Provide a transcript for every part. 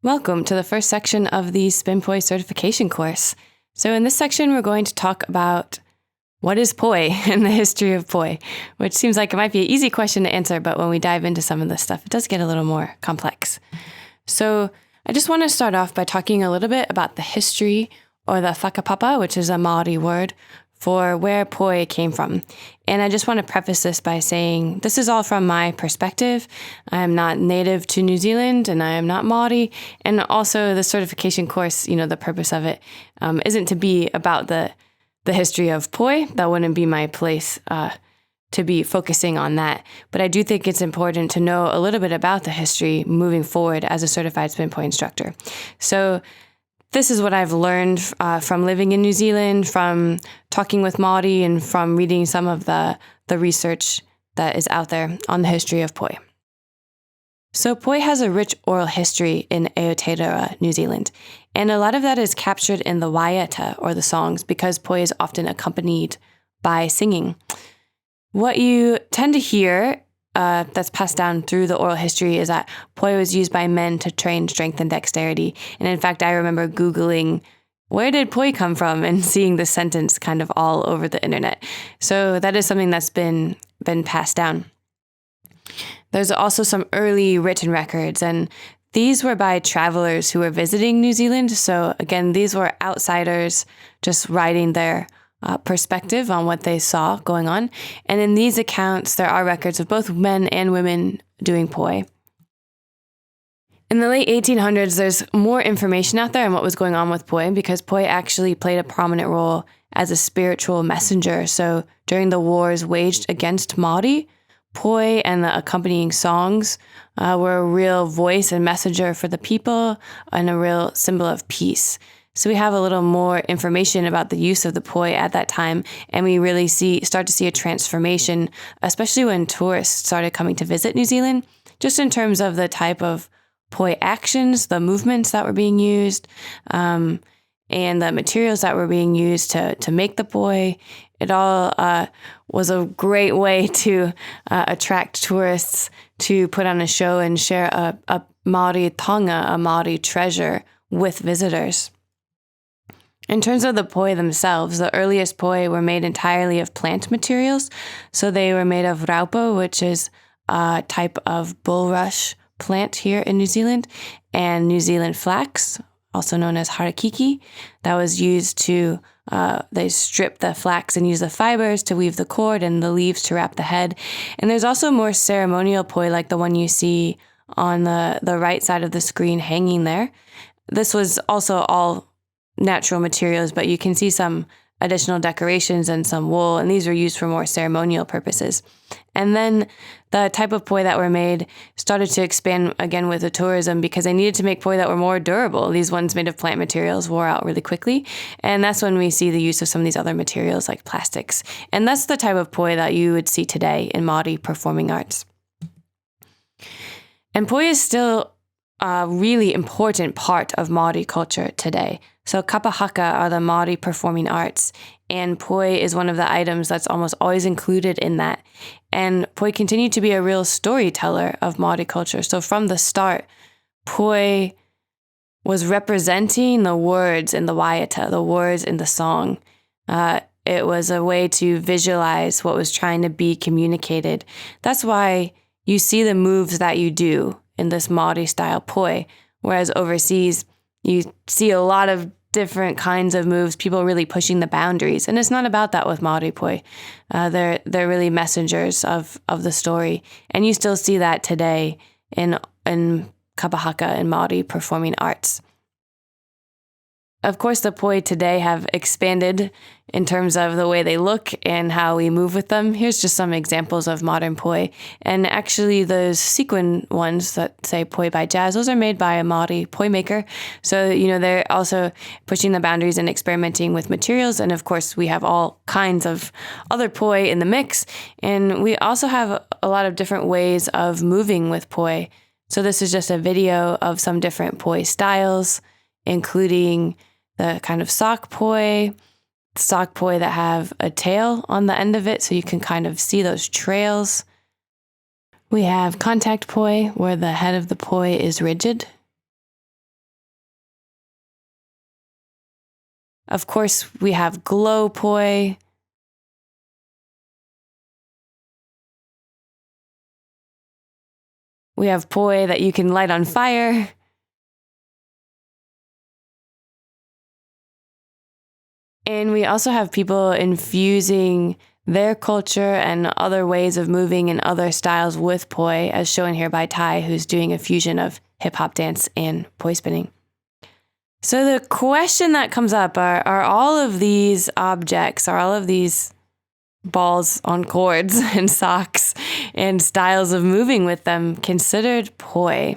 Welcome to the first section of the SpinPoi certification course. So in this section, we're going to talk about what is poi and the history of poi, which seems like it might be an easy question to answer, but when we dive into some of this stuff, it does get a little more complex. So I just want to start off by talking a little bit about the history, or the whakapapa, which is a Maori word for where poi came from. And I just want to preface this by saying this is all from my perspective. I am not native to New Zealand and I am not Maori. And also the certification course, the purpose of it isn't to be about the history of poi. That wouldn't be my place to be focusing on that. But I do think it's important to know a little bit about the history moving forward as a certified SpinPoi instructor. So this is what I've learned from living in New Zealand, from talking with Maori, and from reading some of the research that is out there on the history of poi. So poi has a rich oral history in Aotearoa, New Zealand, and a lot of that is captured in the waiata, or the songs, because poi is often accompanied by singing. What you tend to hear that's passed down through the oral history is that poi was used by men to train strength and dexterity. And in fact, I remember Googling, where did poi come from? And seeing this sentence kind of all over the internet. So that is something that's been passed down. There's also some early written records, and these were by travelers who were visiting New Zealand. So again, these were outsiders just writing their perspective on what they saw going on. And in these accounts, there are records of both men and women doing poi. In the late 1800s, there's more information out there on what was going on with poi, because poi actually played a prominent role as a spiritual messenger. So during the wars waged against Maori, poi and the accompanying songs were a real voice and messenger for the people and a real symbol of peace. So we have a little more information about the use of the poi at that time, and we really start to see a transformation, especially when tourists started coming to visit New Zealand, just in terms of the type of poi actions, the movements that were being used, and the materials that were being used to make the poi. It all was a great way to attract tourists to put on a show and share a Maori tonga, a Maori treasure, with visitors. In terms of the poi themselves, the earliest poi were made entirely of plant materials. So they were made of raupo, which is a type of bulrush plant here in New Zealand, and New Zealand flax, also known as harakiki, that was used to, they strip the flax and use the fibers to weave the cord and the leaves to wrap the head. And there's also more ceremonial poi, like the one you see on the right side of the screen hanging there. This was also all natural materials, but you can see some additional decorations and some wool, and these were used for more ceremonial purposes. And then the type of poi that were made started to expand again with the tourism, because they needed to make poi that were more durable. These ones made of plant materials wore out really quickly, and that's when we see the use of some of these other materials like plastics. And that's the type of poi that you would see today in Maori performing arts. And poi is still a really important part of Maori culture today. So kapahaka are the Maori performing arts, and poi is one of the items that's almost always included in that. And poi continued to be a real storyteller of Maori culture. So from the start, poi was representing the words in the waiata, the words in the song. It was a way to visualize what was trying to be communicated. That's why you see the moves that you do in this Maori style poi, whereas overseas, you see a lot of different kinds of moves, people really pushing the boundaries. And it's not about that with Maori poi. They're really messengers of the story. And you still see that today in kapahaka and Maori performing arts. Of course, the poi today have expanded in terms of the way they look and how we move with them. Here's just some examples of modern poi. And actually, those sequin ones that say poi by Jazz, those are made by a Maori poi maker. So, they're also pushing the boundaries and experimenting with materials. And of course, we have all kinds of other poi in the mix. And we also have a lot of different ways of moving with poi. So this is just a video of some different poi styles, including the kind of sock poi that have a tail on the end of it, so you can kind of see those trails. We have contact poi, where the head of the poi is rigid. Of course, we have glow poi. We have poi that you can light on fire. And we also have people infusing their culture and other ways of moving and other styles with poi, as shown here by Tai, who's doing a fusion of hip hop dance and poi spinning. So the question that comes up are all of these objects, are all of these balls on cords and socks and styles of moving with them considered poi?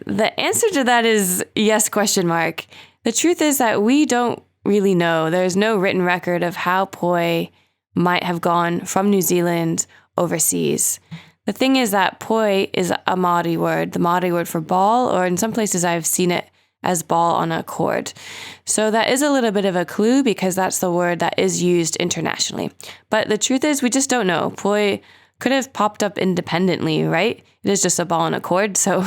The answer to that is yes, question mark. The truth is that we don't really know. There's no written record of how poi might have gone from New Zealand overseas. The thing is that poi is a Māori word, the Māori word for ball, or in some places I've seen it as ball on a cord. So that is a little bit of a clue because that's the word that is used internationally. But the truth is we just don't know. Poi could have popped up independently, right? It is just a ball on a cord. So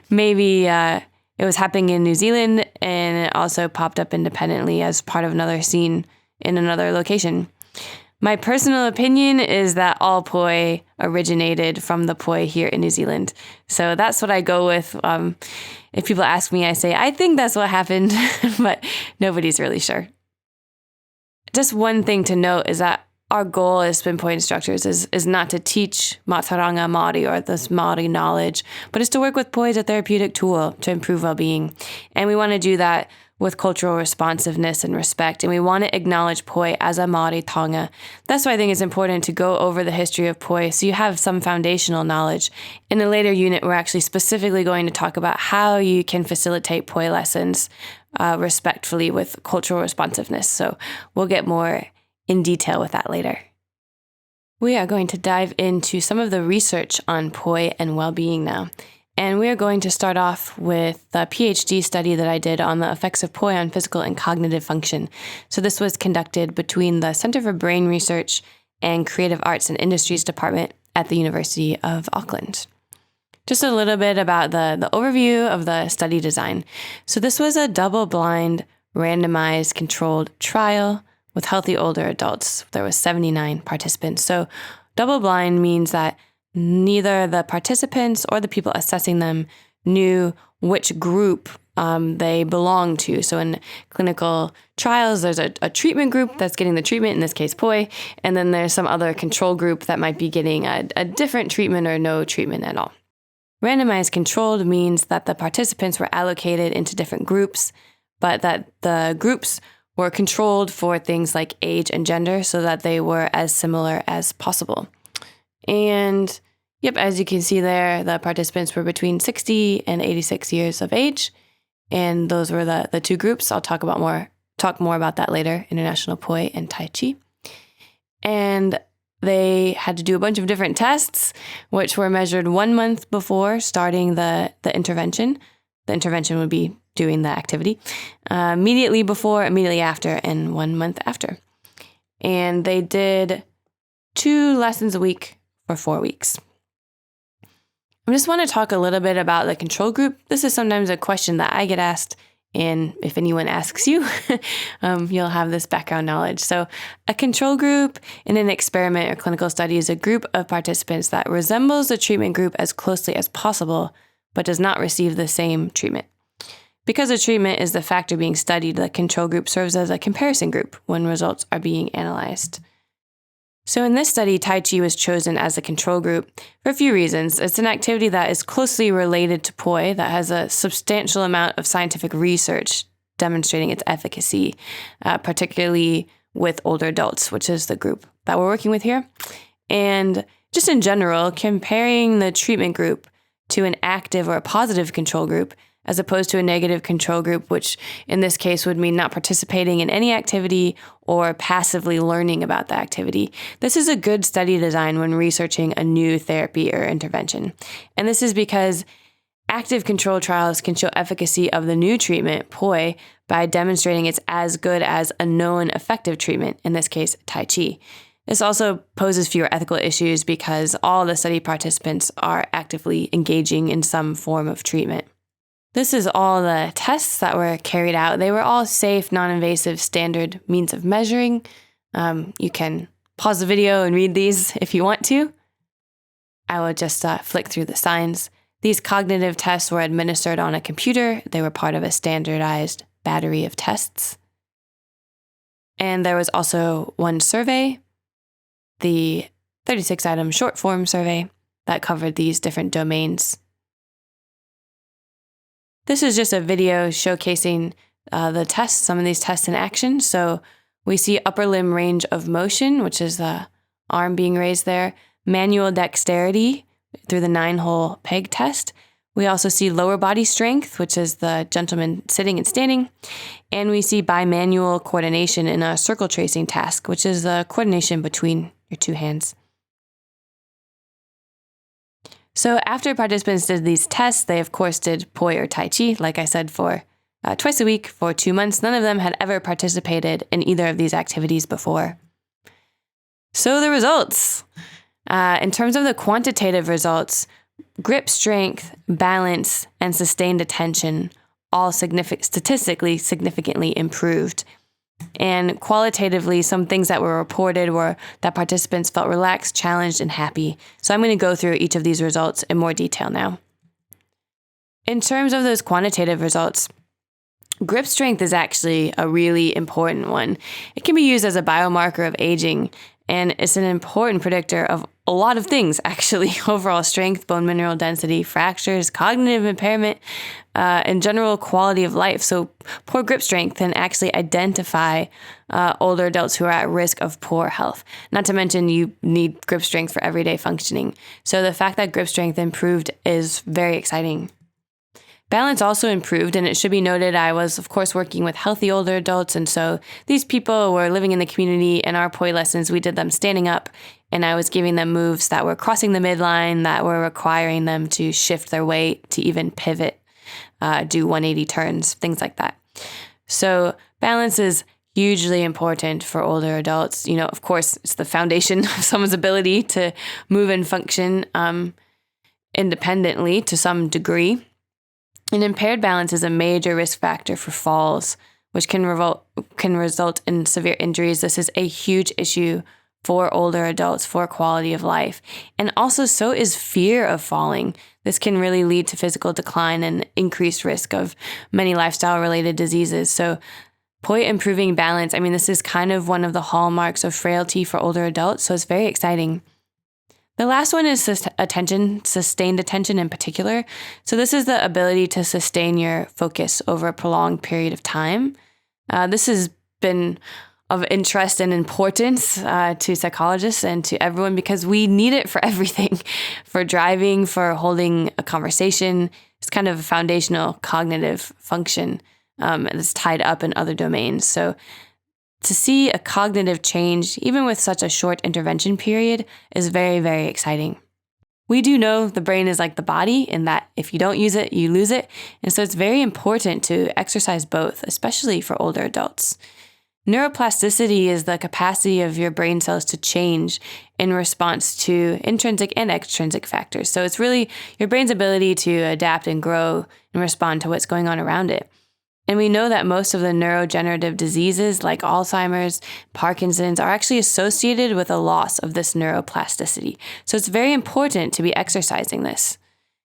maybe it was happening in New Zealand and it also popped up independently as part of another scene in another location. My personal opinion is that all poi originated from the poi here in New Zealand. So that's what I go with. If people ask me, I say, I think that's what happened, but nobody's really sure. Just one thing to note is that our goal as SpinPoi instructors is not to teach Mātauranga Māori or this Māori knowledge, but is to work with poi as a therapeutic tool to improve well-being. And we want to do that with cultural responsiveness and respect, and we want to acknowledge poi as a Māori taonga. That's why I think it's important to go over the history of poi so you have some foundational knowledge. In a later unit, we're actually specifically going to talk about how you can facilitate poi lessons respectfully with cultural responsiveness. So we'll get more in detail with that later. We are going to dive into some of the research on poi and well-being now. And we are going to start off with the PhD study that I did on the effects of poi on physical and cognitive function. So this was conducted between the Center for Brain Research and Creative Arts and Industries Department at the University of Auckland. Just a little bit about the overview of the study design. So this was a double-blind, randomized, controlled trial with healthy older adults. There was 79 participants. So double-blind means that neither the participants or the people assessing them knew which group they belonged to. So in clinical trials, there's a treatment group that's getting the treatment, in this case poi, and then there's some other control group that might be getting a different treatment or no treatment at all. Randomized controlled means that the participants were allocated into different groups, but that the groups were controlled for things like age and gender so that they were as similar as possible. And yep, as you can see there, the participants were between 60 and 86 years of age. And those were the two groups. I'll talk more about that later, International Poi and Tai Chi. And they had to do a bunch of different tests, which were measured 1 month before starting the intervention. The intervention would be doing the activity, immediately before, immediately after, and 1 month after. And they did 2 lessons a week for 4 weeks. I just want to talk a little bit about the control group. This is sometimes a question that I get asked, and if anyone asks you, you'll have this background knowledge. So a control group in an experiment or clinical study is a group of participants that resembles the treatment group as closely as possible, but does not receive the same treatment. Because the treatment is the factor being studied, the control group serves as a comparison group when results are being analyzed. So in this study, Tai Chi was chosen as a control group for a few reasons. It's an activity that is closely related to poi, that has a substantial amount of scientific research demonstrating its efficacy, particularly with older adults, which is the group that we're working with here. And just in general, comparing the treatment group to an active or a positive control group as opposed to a negative control group, which in this case would mean not participating in any activity or passively learning about the activity. This is a good study design when researching a new therapy or intervention. And this is because active control trials can show efficacy of the new treatment, poi, by demonstrating it's as good as a known effective treatment, in this case, Tai Chi. This also poses fewer ethical issues because all the study participants are actively engaging in some form of treatment. This is all the tests that were carried out. They were all safe, non-invasive, standard means of measuring. You can pause the video and read these if you want to. I will just flick through the signs. These cognitive tests were administered on a computer. They were part of a standardized battery of tests. And there was also one survey, the 36-item short form survey, that covered these different domains. This is just a video showcasing the tests, some of these tests in action. So we see upper limb range of motion, which is the arm being raised there, manual dexterity through the 9-hole peg test. We also see lower body strength, which is the gentleman sitting and standing. And we see bimanual coordination in a circle tracing task, which is the coordination between your two hands. So after participants did these tests, they of course did Poi or Tai Chi, like I said, for twice a week for 2 months. None of them had ever participated in either of these activities before. So the results. In terms of the quantitative results, grip strength, balance, and sustained attention all statistically significantly improved. And qualitatively, some things that were reported were that participants felt relaxed, challenged, and happy. So I'm going to go through each of these results in more detail now. In terms of those quantitative results, grip strength is actually a really important one. It can be used as a biomarker of aging, and it's an important predictor of a lot of things, actually. Overall strength, bone mineral density, fractures, cognitive impairment, and general quality of life. So poor grip strength can actually identify older adults who are at risk of poor health. Not to mention you need grip strength for everyday functioning. So the fact that grip strength improved is very exciting. Balance also improved, and it should be noted I was, of course, working with healthy older adults, and so these people were living in the community. In our Poi lessons, we did them standing up, and I was giving them moves that were crossing the midline, that were requiring them to shift their weight, to even pivot, do 180 turns, things like that. So balance is hugely important for older adults. You know, of course, it's the foundation of someone's ability to move and function independently to some degree. And impaired balance is a major risk factor for falls, which can result in severe injuries. This is a huge issue for older adults, for quality of life. And also, so is fear of falling. This can really lead to physical decline and increased risk of many lifestyle-related diseases. So Poi improving balance, I mean, this is kind of one of the hallmarks of frailty for older adults, so it's very exciting. The last one is sustained attention in particular. So this is the ability to sustain your focus over a prolonged period of time. This has been of interest and importance to psychologists and to everyone because we need it for everything, for driving, for holding a conversation. It's kind of a foundational cognitive function that's tied up in other domains. So to see a cognitive change, even with such a short intervention period, is very, very exciting. We do know the brain is like the body in that if you don't use it, you lose it. And so it's very important to exercise both, especially for older adults. Neuroplasticity is the capacity of your brain cells to change in response to intrinsic and extrinsic factors. So it's really your brain's ability to adapt and grow and respond to what's going on around it. And we know that most of the neurodegenerative diseases like Alzheimer's, Parkinson's are actually associated with a loss of this neuroplasticity. So it's very important to be exercising this.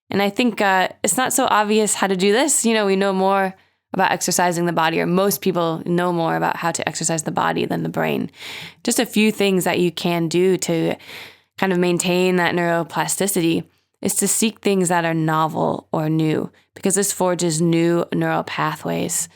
And I think it's not so obvious how to do this. You know, we know more about exercising the body, or most people know more about how to exercise the body than the brain. Just a few things that you can do to kind of maintain that neuroplasticity is to seek things that are novel or new, because this forges new neural pathways.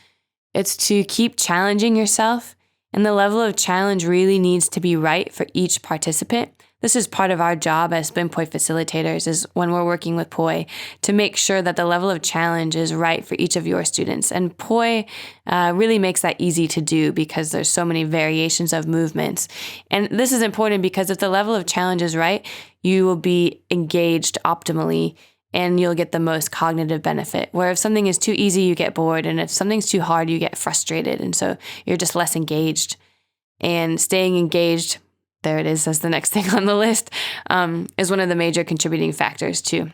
It's to keep challenging yourself, and the level of challenge really needs to be right for each participant. This is part of our job as SpinPoi facilitators, is when we're working with Poi, to make sure that the level of challenge is right for each of your students. And Poi really makes that easy to do because there's so many variations of movements. And this is important because if the level of challenge is right, you will be engaged optimally and you'll get the most cognitive benefit. Where if something is too easy, you get bored. And if something's too hard, you get frustrated. And so you're just less engaged. And staying engaged, there it is, as the next thing on the list, is one of the major contributing factors to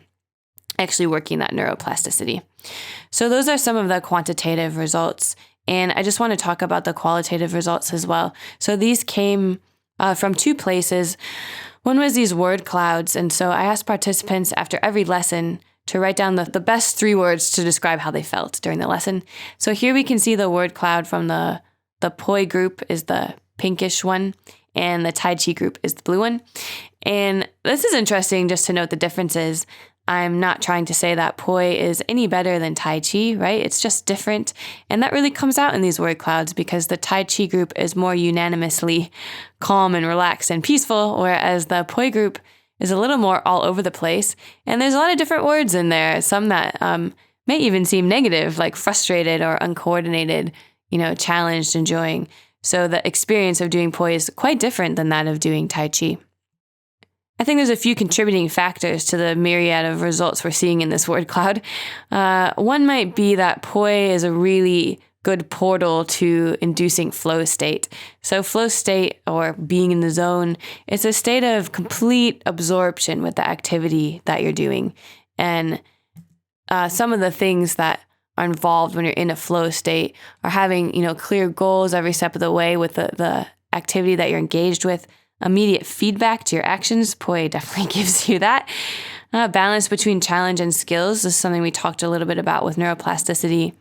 actually working that neuroplasticity. So those are some of the quantitative results. And I just want to talk about the qualitative results as well. So these came from two places. One was these word clouds. And so I asked participants after every lesson to write down the best 3 words to describe how they felt during the lesson. So here we can see the word cloud from the Poi group is the pinkish one, and the Tai Chi group is the blue one. And this is interesting just to note the differences. I'm not trying to say that Poi is any better than Tai Chi, right? It's just different. And that really comes out in these word clouds because the Tai Chi group is more unanimously calm and relaxed and peaceful, whereas the Poi group is a little more all over the place. And there's a lot of different words in there, some that may even seem negative, like frustrated or uncoordinated, challenged, enjoying. So the experience of doing Poi is quite different than that of doing Tai Chi. I think there's a few contributing factors to the myriad of results we're seeing in this word cloud. One might be that Poi is a really good portal to inducing flow state. So flow state, or being in the zone, is a state of complete absorption with the activity that you're doing. And some of the things that are involved when you're in a flow state are having, clear goals every step of the way with the activity that you're engaged with. Immediate feedback to your actions. Poi definitely gives you that. Balance between challenge and skills. This is something we talked a little bit about with neuroplasticity.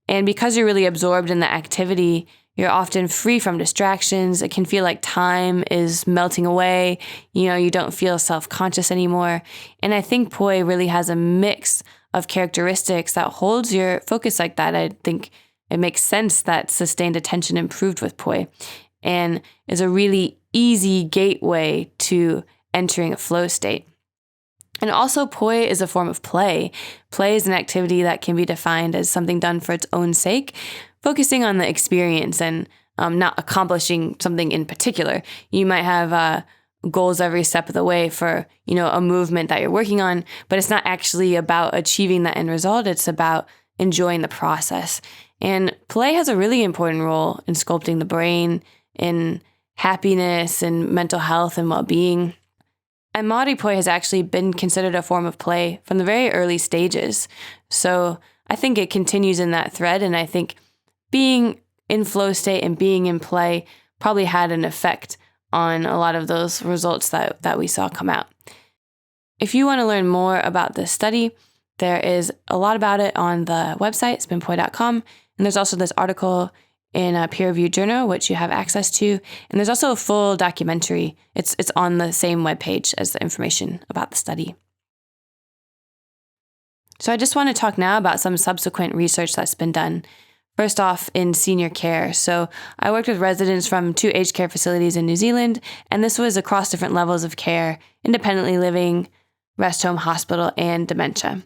And because you're really absorbed in the activity, you're often free from distractions. It can feel like time is melting away. You don't feel self-conscious anymore. And I think Poi really has a mix of characteristics that holds your focus like that. I think it makes sense that sustained attention improved with Poi and is a really easy gateway to entering a flow state. And also, Poi is a form of play. Play is an activity that can be defined as something done for its own sake, focusing on the experience and not accomplishing something in particular. You might have goals every step of the way for, a movement that you're working on, but it's not actually about achieving the end result. It's about enjoying the process. And play has a really important role in sculpting the brain, in happiness and mental health and well-being. And Maori Poi has actually been considered a form of play from the very early stages. So I think it continues in that thread, and I think being in flow state and being in play probably had an effect on a lot of those results that we saw come out. If you want to learn more about this study, there is a lot about it on the website, spinpoi.com, and there's also this article in a peer-reviewed journal, which you have access to. And there's also a full documentary. It's on the same webpage as the information about the study. So I just want to talk now about some subsequent research that's been done. First off, in senior care. So I worked with residents from 2 aged care facilities in New Zealand, and this was across different levels of care, independently living, rest home, hospital, and dementia.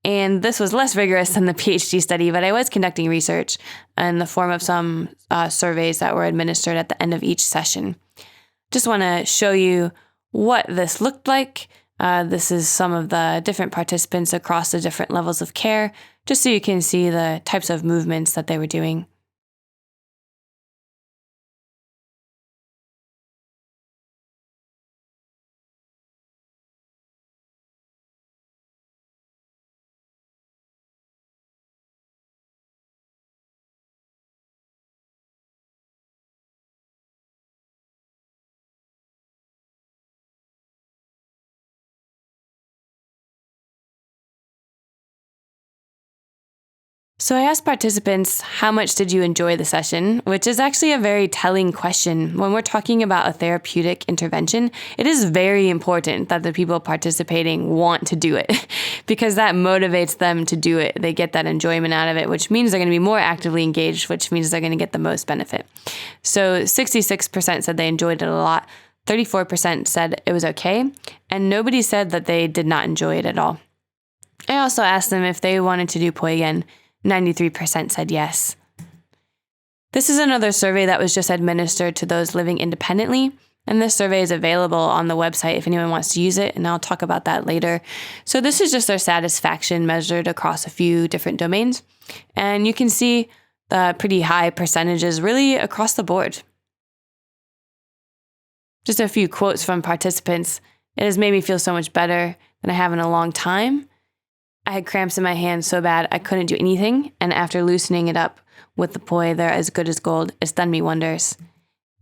And this was less rigorous than the PhD study, but I was conducting research in the form of some surveys that were administered at the end of each session. Just want to show you what this looked like. This is some of the different participants across the different levels of care, just so you can see the types of movements that they were doing. So I asked participants, how much did you enjoy the session? Which is actually a very telling question. When we're talking about a therapeutic intervention, it is very important that the people participating want to do it because that motivates them to do it. They get that enjoyment out of it, which means they're going to be more actively engaged, which means they're going to get the most benefit. So 66% said they enjoyed it a lot. 34% said it was okay. And nobody said that they did not enjoy it at all. I also asked them if they wanted to do Poi again. 93% said yes. This is another survey that was just administered to those living independently, and this survey is available on the website if anyone wants to use it, and I'll talk about that later. So this is just their satisfaction measured across a few different domains, and you can see the pretty high percentages really across the board. Just a few quotes from participants. It has made me feel so much better than I have in a long time. I had cramps in my hands so bad I couldn't do anything, and after loosening it up with the poi, they're as good as gold. It's done me wonders.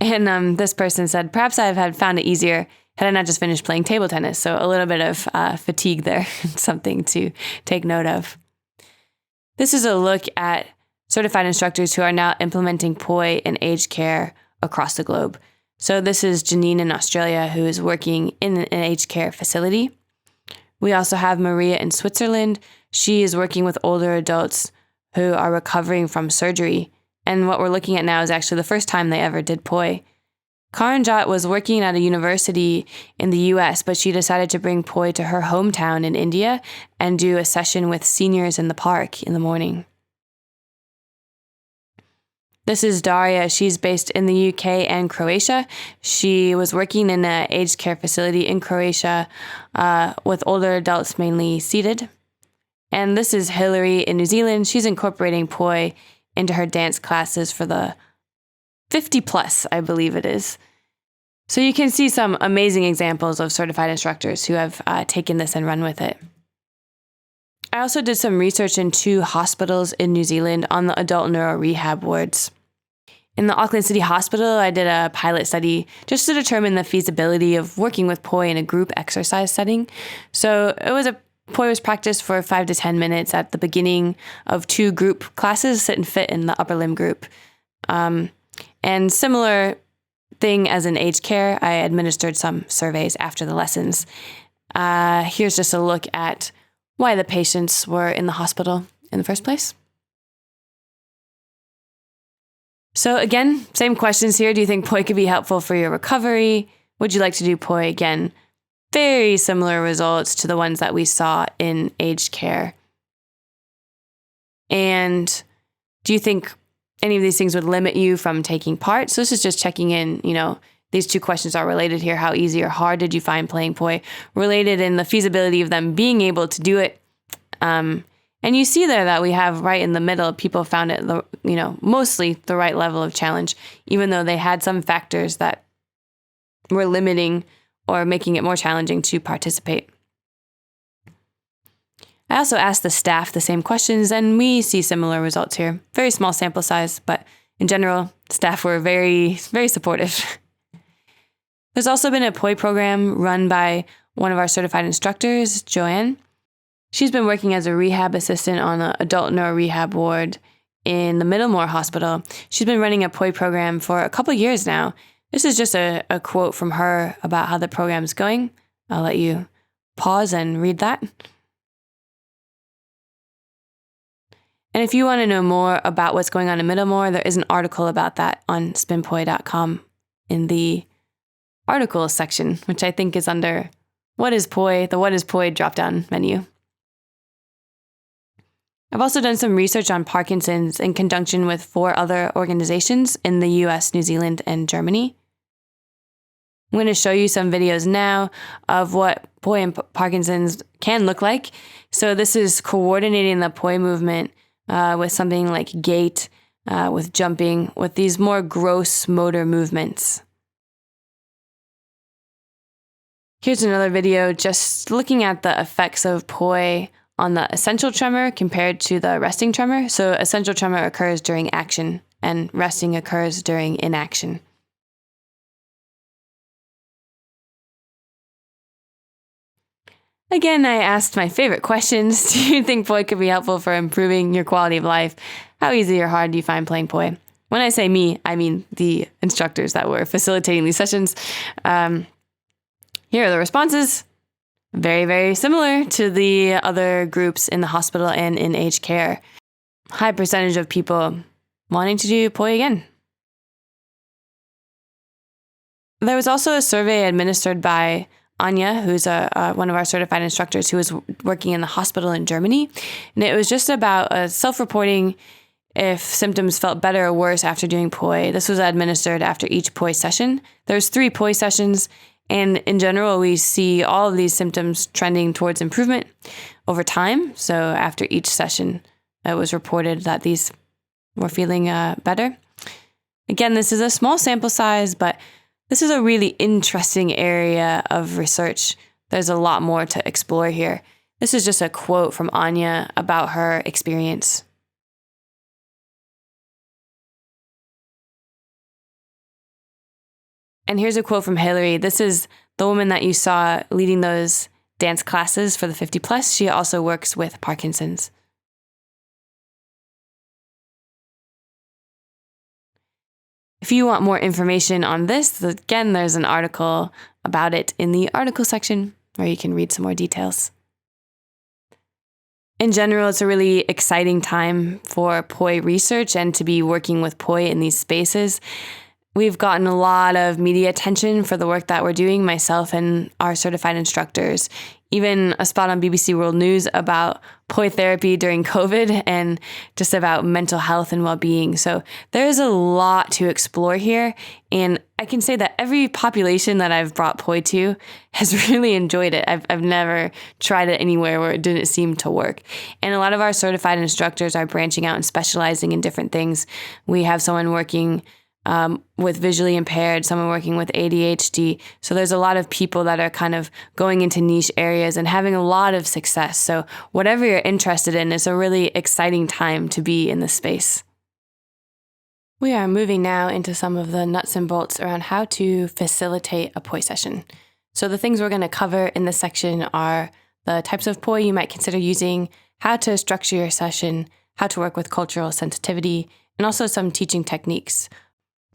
And this person said, perhaps I had found it easier had I not just finished playing table tennis. So a little bit of fatigue there, something to take note of. This is a look at certified instructors who are now implementing POI in aged care across the globe. So this is Janine in Australia, who is working in an aged care facility. We also have Maria in Switzerland. She is working with older adults who are recovering from surgery. And what we're looking at now is actually the first time they ever did POI. Karanjot was working at a university in the US, but she decided to bring POI to her hometown in India and do a session with seniors in the park in the morning. This is Daria. She's based in the UK and Croatia. She was working in an aged care facility in Croatia with older adults mainly seated. And this is Hillary in New Zealand. She's incorporating POI into her dance classes for the 50 plus, I believe it is. So you can see some amazing examples of certified instructors who have taken this and run with it. I also did some research in 2 hospitals in New Zealand on the adult neuro rehab wards. In the Auckland City Hospital, I did a pilot study just to determine the feasibility of working with POI in a group exercise setting. So POI was practiced for 5 to 10 minutes at the beginning of 2 group classes, sit and fit in the upper limb group. And similar thing as in aged care, I administered some surveys after the lessons. Here's just a look at why the patients were in the hospital in the first place. So again, same questions here. Do you think POI could be helpful for your recovery? Would you like to do POI again? Very similar results to the ones that we saw in aged care. And do you think any of these things would limit you from taking part? So this is just checking in, these 2 questions are related here. How easy or hard did you find playing POI? Related in the feasibility of them being able to do it. And you see there that we have right in the middle, people found it, mostly the right level of challenge, even though they had some factors that were limiting or making it more challenging to participate. I also asked the staff the same questions, and we see similar results here. Very small sample size, but in general, staff were very, very supportive. There's also been a POI program run by one of our certified instructors, Joanne. She's been working as a rehab assistant on an adult neuro rehab ward in the Middlemore Hospital. She's been running a POI program for a couple years now. This is just a quote from her about how the program's going. I'll let you pause and read that. And if you want to know more about what's going on in Middlemore, there is an article about that on spinpoi.com in the articles section, which I think is under What is POI, the What is POI drop-down menu. I've also done some research on Parkinson's in conjunction with 4 other organizations in the US, New Zealand, and Germany. I'm going to show you some videos now of what POI and Parkinson's can look like. So this is coordinating the POI movement with something like gait, with jumping, with these more gross motor movements. Here's another video just looking at the effects of POI on the essential tremor compared to the resting tremor. So essential tremor occurs during action and resting occurs during inaction. Again, I asked my favorite questions. Do you think POI could be helpful for improving your quality of life? How easy or hard do you find playing POI? When I say me, I mean the instructors that were facilitating these sessions. Here are the responses. Very, very similar to the other groups in the hospital and in aged care. High percentage of people wanting to do POI again. There was also a survey administered by Anya, who's one of our certified instructors who was working in the hospital in Germany. And it was just about self-reporting if symptoms felt better or worse after doing POI. This was administered after each POI session. There's 3 POI sessions. And in general, we see all of these symptoms trending towards improvement over time. So after each session, it was reported that these were feeling better. Again, this is a small sample size, but this is a really interesting area of research. There's a lot more to explore here. This is just a quote from Anya about her experience. And here's a quote from Hillary. This is the woman that you saw leading those dance classes for the 50 plus. She also works with Parkinson's. If you want more information on this, again, there's an article about it in the article section where you can read some more details. In general, it's a really exciting time for POI research and to be working with POI in these spaces. We've gotten a lot of media attention for the work that we're doing, myself and our certified instructors. Even a spot on BBC World News about POI therapy during COVID and just about mental health and well-being. So there's a lot to explore here. And I can say that every population that I've brought POI to has really enjoyed it. I've never tried it anywhere where it didn't seem to work. And a lot of our certified instructors are branching out and specializing in different things. We have someone working with visually impaired, someone working with ADHD. So there's a lot of people that are kind of going into niche areas and having a lot of success. So whatever you're interested in is a really exciting time to be in this space. We are moving now into some of the nuts and bolts around how to facilitate a POI session. So the things we're going to cover in this section are the types of POI you might consider using, how to structure your session, how to work with cultural sensitivity, and also some teaching techniques.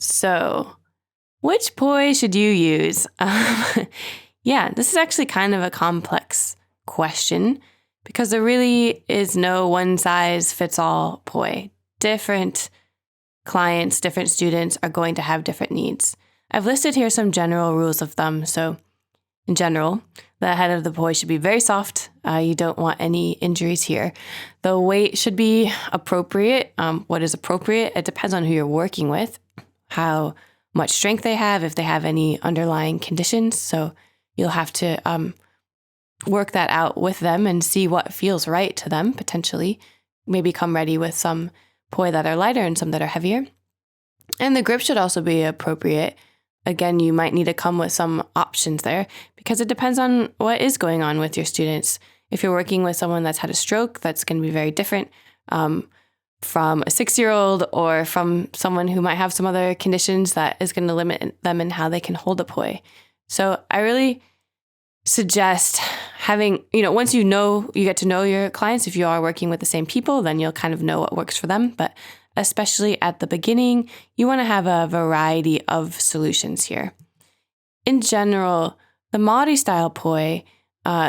So, which POI should you use? Yeah, this is actually kind of a complex question because there really is no one-size-fits-all POI. Different clients, different students are going to have different needs. I've listed here some general rules of thumb. So, in general, the head of the POI should be very soft. You don't want any injuries here. The weight should be appropriate. What is appropriate? It depends on who you're working with, how much strength they have, if they have any underlying conditions. So you'll have to work that out with them and see what feels right to them, potentially. Maybe come ready with some POI that are lighter and some that are heavier. And the grip should also be appropriate. Again, you might need to come with some options there because it depends on what is going on with your students. If you're working with someone that's had a stroke, that's going to be very different from a 6-year-old or from someone who might have some other conditions that is going to limit them in how they can hold a POI. So I really suggest having, once you get to know your clients, if you are working with the same people, then you'll kind of know what works for them. But especially at the beginning, you want to have a variety of solutions here. In general, the Māori style POI,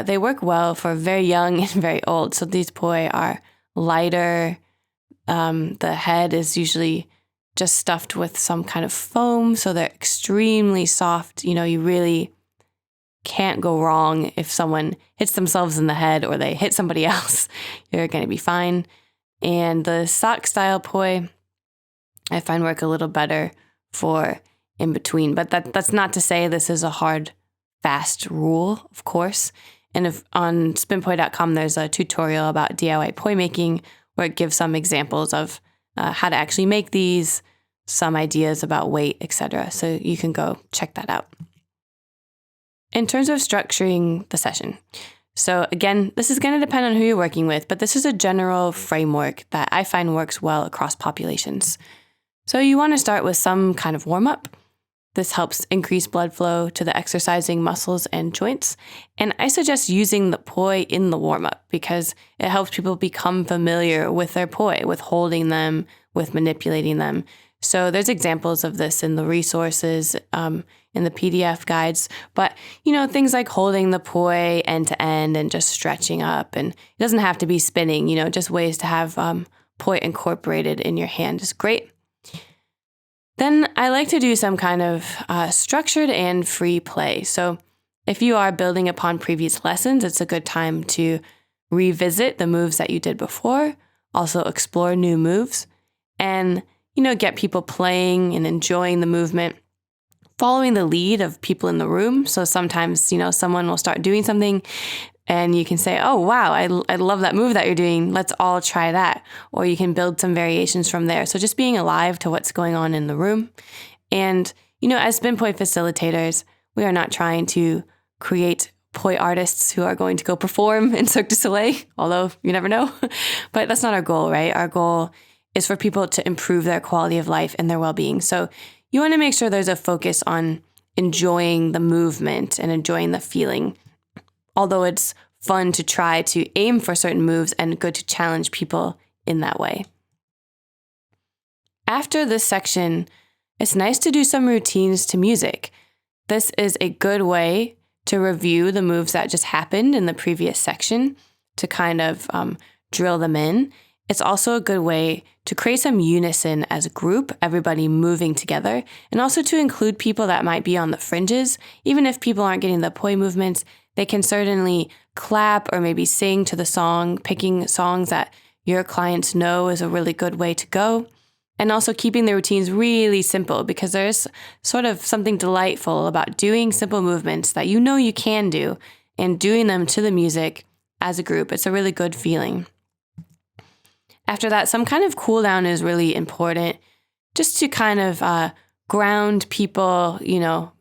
they work well for very young and very old. So these POI are lighter. The head is usually just stuffed with some kind of foam, so they're extremely soft. You really can't go wrong if someone hits themselves in the head or they hit somebody else. You're going to be fine. And the sock style POI, I find work a little better for in between. But that's not to say this is a hard, fast rule, of course. And if on SpinPoi.com, there's a tutorial about DIY POI making where it gives some examples of how to actually make these, some ideas about weight, etc. So you can go check that out. In terms of structuring the session, so again, this is going to depend on who you're working with, but this is a general framework that I find works well across populations. So you want to start with some kind of warm-up. This helps increase blood flow to the exercising muscles and joints. And I suggest using the POI in the warm-up because it helps people become familiar with their POI, with holding them, with manipulating them. So there's examples of this in the resources, in the PDF guides. But, things like holding the POI end to end and just stretching up. And it doesn't have to be spinning, just ways to have POI incorporated in your hand is great. Then I like to do some kind of structured and free play. So if you are building upon previous lessons, it's a good time to revisit the moves that you did before, also explore new moves, and, get people playing and enjoying the movement, following the lead of people in the room. So sometimes, someone will start doing something and you can say, oh, wow, I love that move that you're doing. Let's all try that. Or you can build some variations from there. So just being alive to what's going on in the room. And, as SpinPoi facilitators, we are not trying to create poi artists who are going to go perform in Cirque du Soleil, although you never know. But that's not our goal, right? Our goal is for people to improve their quality of life and their well-being. So you want to make sure there's a focus on enjoying the movement and enjoying the feeling, although it's fun to try to aim for certain moves and good to challenge people in that way. After this section, it's nice to do some routines to music. This is a good way to review the moves that just happened in the previous section to kind of drill them in. It's also a good way to create some unison as a group, everybody moving together, and also to include people that might be on the fringes. Even if people aren't getting the poi movements, they can certainly clap or maybe sing to the song. Picking songs that your clients know is a really good way to go. And also keeping the routines really simple, because there's sort of something delightful about doing simple movements that you know you can do and doing them to the music as a group. It's a really good feeling. After that, some kind of cool down is really important, just to kind of ground people,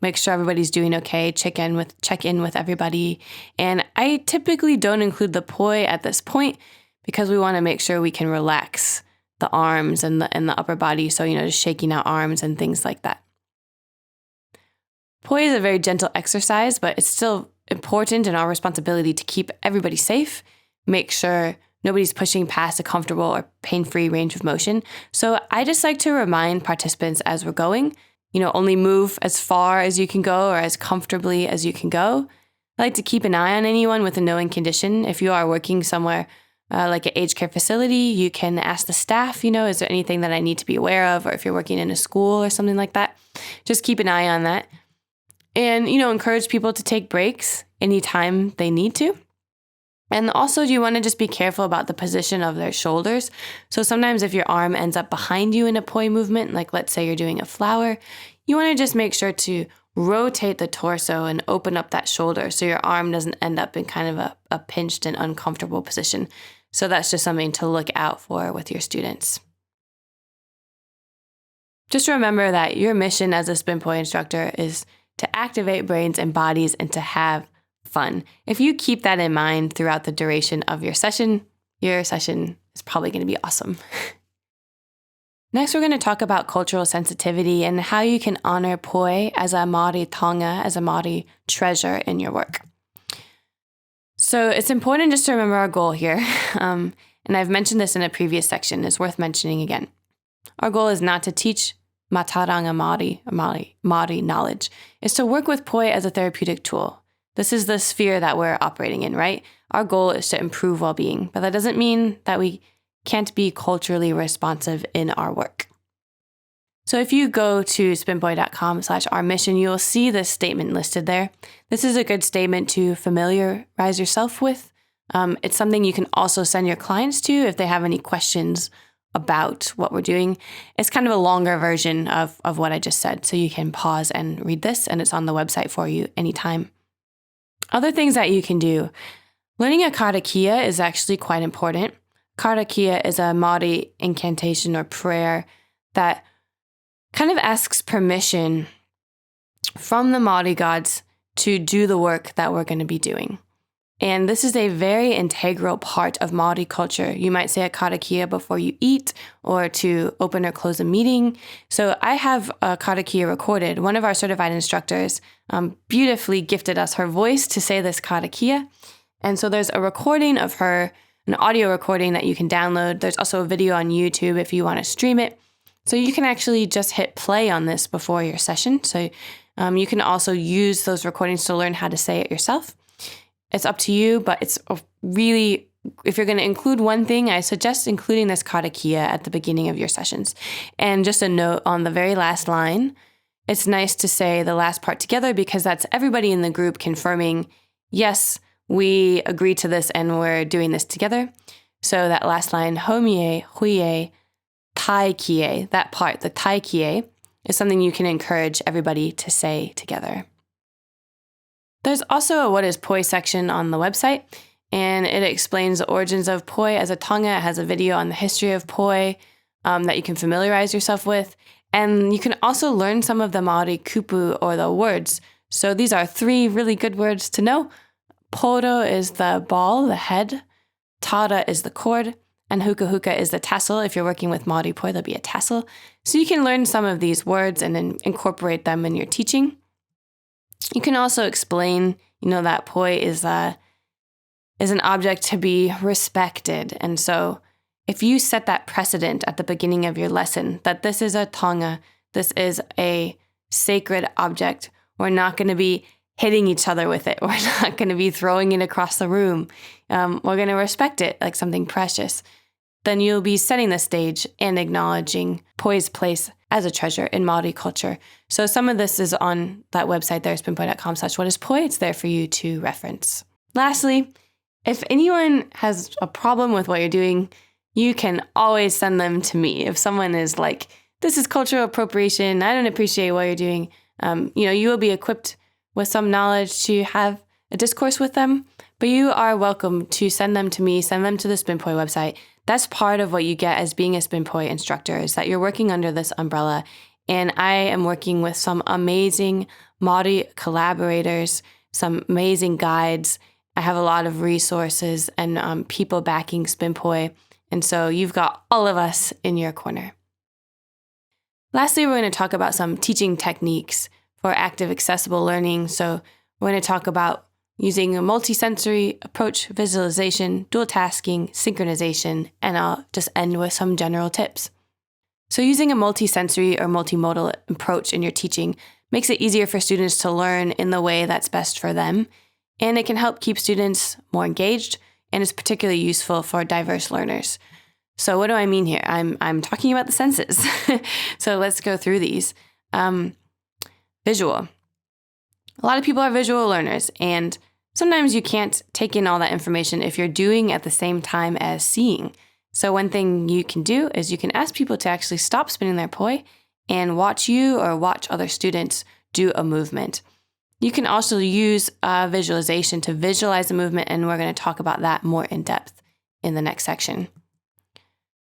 make sure everybody's doing okay, check in with everybody. And I typically don't include the poi at this point because we want to make sure we can relax the arms and the upper body. So, just shaking out arms and things like that. Poi is a very gentle exercise, but it's still important and our responsibility to keep everybody safe, make sure nobody's pushing past a comfortable or pain-free range of motion. So I just like to remind participants as we're going, only move as far as you can go or as comfortably as you can go. I like to keep an eye on anyone with a knowing condition. If you are working somewhere like an aged care facility, you can ask the staff, is there anything that I need to be aware of? Or if you're working in a school or something like that, just keep an eye on that. And, encourage people to take breaks anytime they need to. And also, you want to just be careful about the position of their shoulders. So sometimes if your arm ends up behind you in a poi movement, like let's say you're doing a flower, you want to just make sure to rotate the torso and open up that shoulder so your arm doesn't end up in kind of a pinched and uncomfortable position. So that's just something to look out for with your students. Just remember that your mission as a SpinPoi instructor is to activate brains and bodies and to have fun. If you keep that in mind throughout the duration of your session is probably going to be awesome. Next, we're going to talk about cultural sensitivity and how you can honor poi as a Māori taonga, as a Māori treasure in your work. So it's important just to remember our goal here. And I've mentioned this in a previous section. It's worth mentioning again. Our goal is not to teach Mātauranga Māori knowledge. It's to work with poi as a therapeutic tool. This is the sphere that we're operating in, right? Our goal is to improve well-being, but that doesn't mean that we can't be culturally responsive in our work. So if you go to spinpoi.com/our mission, you'll see this statement listed there. This is a good statement to familiarize yourself with. It's something you can also send your clients to if they have any questions about what we're doing. It's kind of a longer version of what I just said, so you can pause and read this, and it's on the website for you anytime. Other things that you can do. Learning a karakia is actually quite important. Karakia is a Māori incantation or prayer that kind of asks permission from the Māori gods to do the work that we're going to be doing. And this is a very integral part of Māori culture. You might say a karakia before you eat or to open or close a meeting. So I have a karakia recorded. One of our certified instructors beautifully gifted us her voice to say this karakia. And so there's a recording of her, an audio recording that you can download. There's also a video on YouTube if you want to stream it. So you can actually just hit play on this before your session. So you can also use those recordings to learn how to say it yourself. It's up to you, but it's really, if you're going to include one thing, I suggest including this karakia at the beginning of your sessions. And just a note on the very last line, it's nice to say the last part together because that's everybody in the group confirming, yes, we agree to this and we're doing this together. So that last line, homie, huie, tai kie, that part, the tai kie, is something you can encourage everybody to say together. There's also a What is Poi section on the website, and it explains the origins of poi as a taonga. It has a video on the history of poi that you can familiarize yourself with. And you can also learn some of the Māori kupu or the words. So these are 3 really good words to know. Poro is the ball, the head. Tara is the cord. And huka huka is the tassel. If you're working with Māori poi, there'll be a tassel. So you can learn some of these words and then incorporate them in your teaching. You can also explain, that poi is an object to be respected. And so if you set that precedent at the beginning of your lesson, that this is a taonga, this is a sacred object, we're not going to be hitting each other with it. We're not going to be throwing it across the room. We're going to respect it like something precious. Then you'll be setting the stage and acknowledging poi's place as a treasure in Māori culture. So some of this is on that website there, spinpoi.com/whatisPoi. It's there for you to reference. Lastly, if anyone has a problem with what you're doing, you can always send them to me. If someone is like, this is cultural appropriation, I don't appreciate what you're doing, you will be equipped with some knowledge to have a discourse with them, but you are welcome to send them to me, send them to the SpinPoi website. That's part of what you get as being a SpinPoi instructor, is that you're working under this umbrella. And I am working with some amazing Māori collaborators, some amazing guides. I have a lot of resources and people backing SpinPoi. And so you've got all of us in your corner. Lastly, we're going to talk about some teaching techniques for active accessible learning. So we're going to talk about using a multisensory approach, visualization, dual tasking, synchronization, and I'll just end with some general tips. So using a multisensory or multimodal approach in your teaching makes it easier for students to learn in the way that's best for them, and it can help keep students more engaged, and is particularly useful for diverse learners. So what do I mean here? I'm talking about the senses. So let's go through these. Visual. A lot of people are visual learners, and sometimes you can't take in all that information if you're doing at the same time as seeing. So one thing you can do is you can ask people to actually stop spinning their poi and watch you or watch other students do a movement. You can also use visualization to visualize a movement, and we're going to talk about that more in depth in the next section.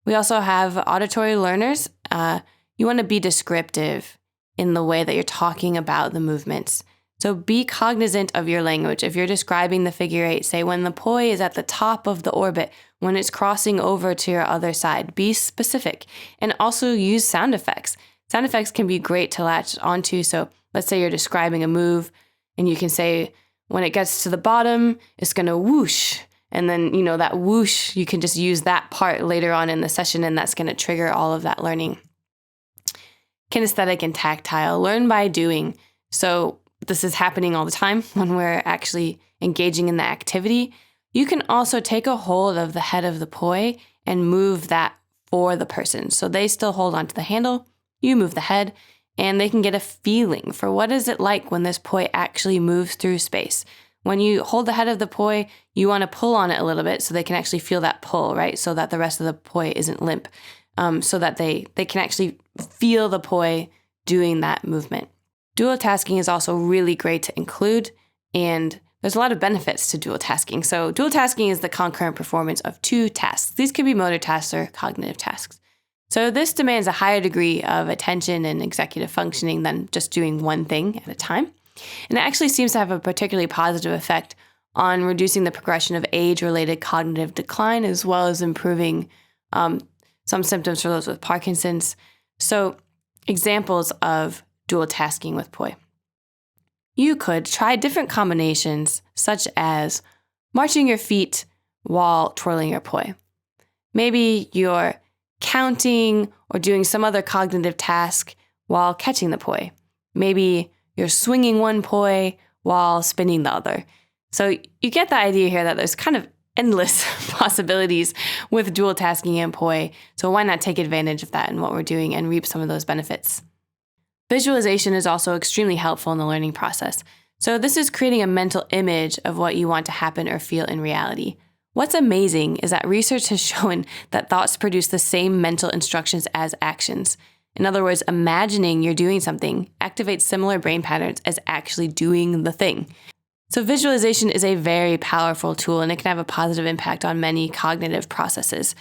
We also have auditory learners. You want to be descriptive in the way that you're talking about the movements. So be cognizant of your language. If you're describing the figure eight, say when the poi is at the top of the orbit, when it's crossing over to your other side, be specific. And also use sound effects. Sound effects can be great to latch onto. So let's say you're describing a move, and you can say, when it gets to the bottom, it's going to whoosh. And then, that whoosh, you can just use that part later on in the session, and that's going to trigger all of that learning. Kinesthetic and tactile, learn by doing. So this is happening all the time when we're actually engaging in the activity. You can also take a hold of the head of the poi and move that for the person. So they still hold onto the handle, you move the head, and they can get a feeling for what is it like when this poi actually moves through space. When you hold the head of the poi, you want to pull on it a little bit so they can actually feel that pull, right? So that the rest of the poi isn't limp, so that they can actually feel the poi doing that movement. Dual tasking is also really great to include, and there's a lot of benefits to dual tasking. So dual tasking is the concurrent performance of two tasks. These could be motor tasks or cognitive tasks. So this demands a higher degree of attention and executive functioning than just doing one thing at a time. And it actually seems to have a particularly positive effect on reducing the progression of age-related cognitive decline, as well as improving some symptoms for those with Parkinson's. So examples of dual tasking with poi. You could try different combinations, such as marching your feet while twirling your poi. Maybe you're counting or doing some other cognitive task while catching the poi. Maybe you're swinging one poi while spinning the other. So you get the idea here that there's kind of endless possibilities with dual tasking and poi. So why not take advantage of that in what we're doing and reap some of those benefits? Visualization is also extremely helpful in the learning process. So this is creating a mental image of what you want to happen or feel in reality. What's amazing is that research has shown that thoughts produce the same mental instructions as actions. In other words, imagining you're doing something activates similar brain patterns as actually doing the thing. So visualization is a very powerful tool, and it can have a positive impact on many cognitive processes.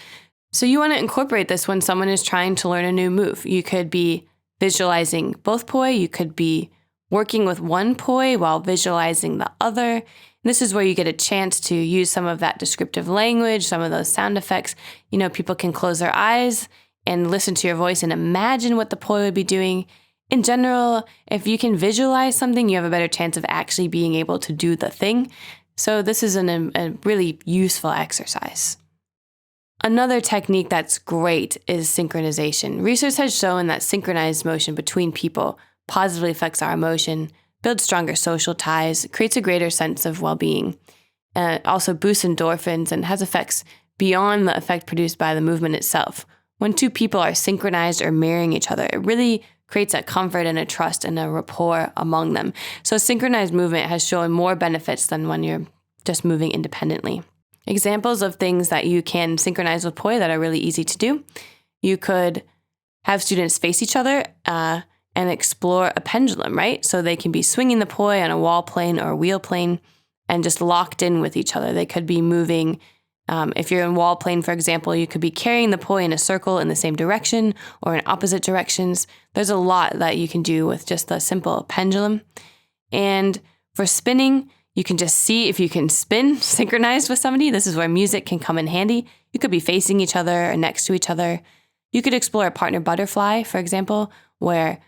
So you want to incorporate this when someone is trying to learn a new move. You could be visualizing both poi, you could be working with one poi while visualizing the other. And this is where you get a chance to use some of that descriptive language, some of those sound effects. People can close their eyes and listen to your voice and imagine what the poi would be doing. In general, if you can visualize something, you have a better chance of actually being able to do the thing. So this is a really useful exercise. Another technique that's great is synchronization. Research has shown that synchronized motion between people positively affects our emotion, builds stronger social ties, creates a greater sense of well-being. Also boosts endorphins and has effects beyond the effect produced by the movement itself. When two people are synchronized or mirroring each other, it really creates a comfort and a trust and a rapport among them. So synchronized movement has shown more benefits than when you're just moving independently. Examples of things that you can synchronize with poi that are really easy to do. You could have students face each other and explore a pendulum, right? So they can be swinging the poi on a wall plane or a wheel plane and just locked in with each other. They could be moving. If you're in wall plane, for example, you could be carrying the poi in a circle in the same direction or in opposite directions. There's a lot that you can do with just a simple pendulum. And for spinning, you can just see if you can spin synchronized with somebody. This is where music can come in handy. You could be facing each other or next to each other. You could explore a partner butterfly, for example, where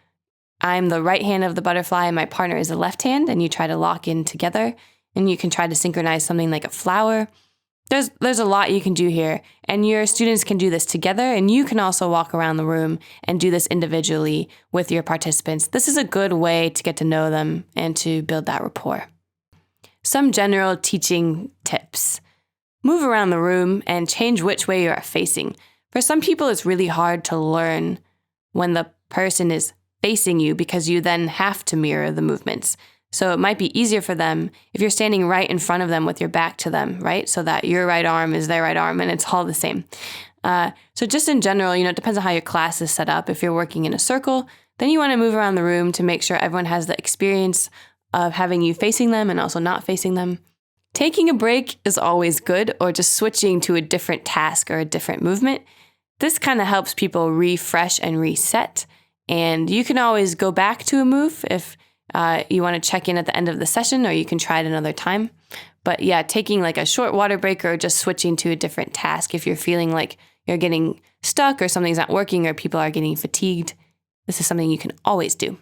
I'm the right hand of the butterfly and my partner is the left hand, and you try to lock in together. And you can try to synchronize something like a flower. There's a lot you can do here, and your students can do this together, and you can also walk around the room and do this individually with your participants. This is a good way to get to know them and to build that rapport. Some general teaching tips. Move around the room and change which way you are facing. For some people, it's really hard to learn when the person is facing you because you then have to mirror the movements. So it might be easier for them if you're standing right in front of them with your back to them, right? So that your right arm is their right arm and it's all the same. So just in general, it depends on how your class is set up. If you're working in a circle, then you want to move around the room to make sure everyone has the experience of having you facing them and also not facing them. Taking a break is always good, or just switching to a different task or a different movement. This kind of helps people refresh and reset. And you can always go back to a move if you want to check in at the end of the session, or you can try it another time. But yeah, taking like a short water break or just switching to a different task if you're feeling like you're getting stuck or something's not working or people are getting fatigued, this is something you can always do.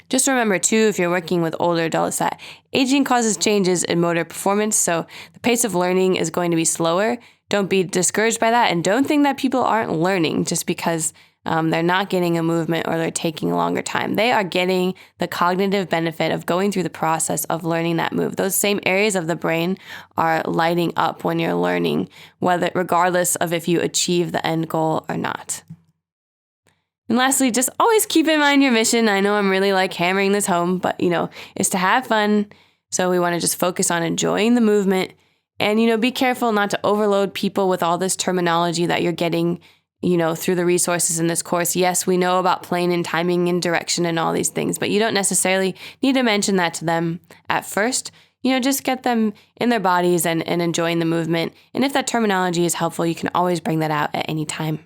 Just remember too, if you're working with older adults, that aging causes changes in motor performance, so the pace of learning is going to be slower. Don't be discouraged by that, and don't think that people aren't learning just because they're not getting a movement or they're taking a longer time. They are getting the cognitive benefit of going through the process of learning that move. Those same areas of the brain are lighting up when you're learning, regardless of if you achieve the end goal or not. And lastly, just always keep in mind your mission. I know I'm really hammering this home, but is to have fun. So we want to just focus on enjoying the movement and, be careful not to overload people with all this terminology that you're getting, through the resources in this course. Yes, we know about plane and timing and direction and all these things, but you don't necessarily need to mention that to them at first. Just get them in their bodies and enjoying the movement. And if that terminology is helpful, you can always bring that out at any time.